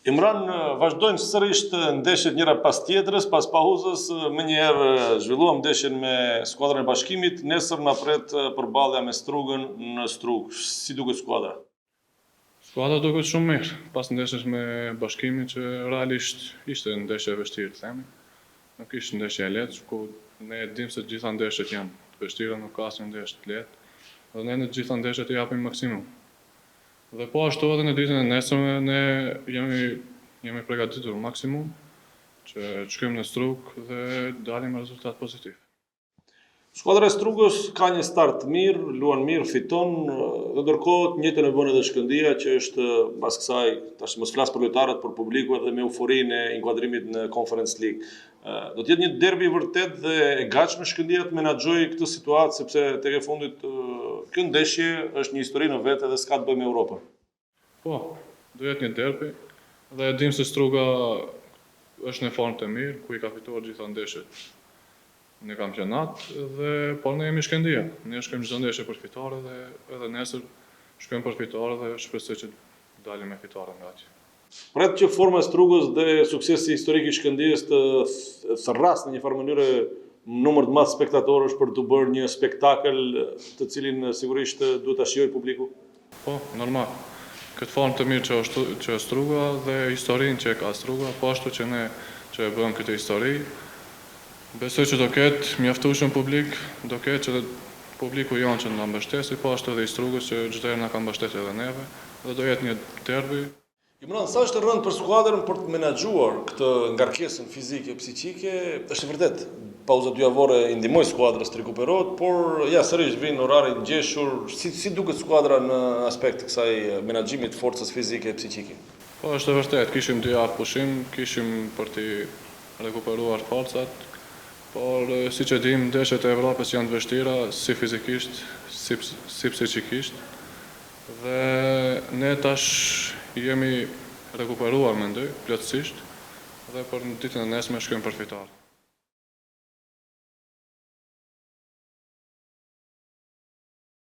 Imran, vazhdojnë sërish ndeshjet njëra pas tjetrës, pas pauzës, më njëherë zhvilluam ndeshjen me skuadrën e Bashkimit, nesër na pret përballja me Strugën në Strugë. Si duket skuadra? Skuadra duket shumë mirë, pas ndeshjes me Bashkimin që realisht ishte ndeshje e vështirë, themi. Nuk ishte ndeshje e lehtë, ku ne dim se gjitha ndeshjet janë të vështira, nuk ka asnjë ndeshje të lehtë. Dhe ne në të gjitha ndeshjet i japim maksimum. Dhe po ashtu edhe në ditën e nesërme ne jemi përgatitur maksimum që të shkojmë në Strugë dhe dalim me rezultat pozitiv. Skuadra e Strugës ka një start mirë, luan mirë, fiton, dhe ndërkohë të njëjtën e bën edhe Shkëndija që është pas kësaj, tash mos flas për lojtarët, për publiku edhe me euforinë e inkuadrimit në Conference League. Do të jetë një derbi vërtet dhe e gatshme Shkëndija të menaxhojë këtë situatë sepse tek e fundit kjo ndeshje është një histori në vetë dhe s'ka të bëjë me Europën. Po, do jetë një derbi dhe dim se Struga është në formë të mirë, ku i ka fituar gjitha ndeshjet në kampionat dhe por ne jemi Shkëndija. Ne shkojmë çdo ndeshje për fitore dhe edhe nesër shkojmë për fitore dhe shpresoj që dalim me fitore nga aq. Pret që forma e Strugës dhe suksesi historik i Shkëndijës të thërras në një farë mënyrë numër të madh spektatorësh për të bërë një spektakël të cilin sigurisht duhet ta shijojë publiku. Po, normal. Këtë formë të mirë që Struga dhe historinë që ka Struga, po ashtu që ne që e bëm këtë histori, besoj që do ketë mjaftueshëm publik, do ketë që publiku jonë që na mbështesi, po ashtu edhe i Strugës që çdo herë na ka mbështetur edhe neve, dhe do jetë një derbi. Imran, sa është rënd për skuadrën për të menaxhuar këtë ngarkesën fizike e psiqike? Është vërtet, pauza dyjavore i ndihmoi skuadrës të rikuperohet, por ja sërish vin orari të ngjeshur. Si duket skuadra në aspekt të kësaj menaxhimit të forcës fizike e psiqike? Po, është vërtet, kishim 2 javë pushim, kishim për të rekuperuar forcat, por siç e dim, ndeshjet e Evropës janë të vështira, si fizikisht, si psiqikisht. Dhe ne tash jemi rekuperuar mendoj, plotësisht, dhe për në ditën e nesërme shkojmë për fitore.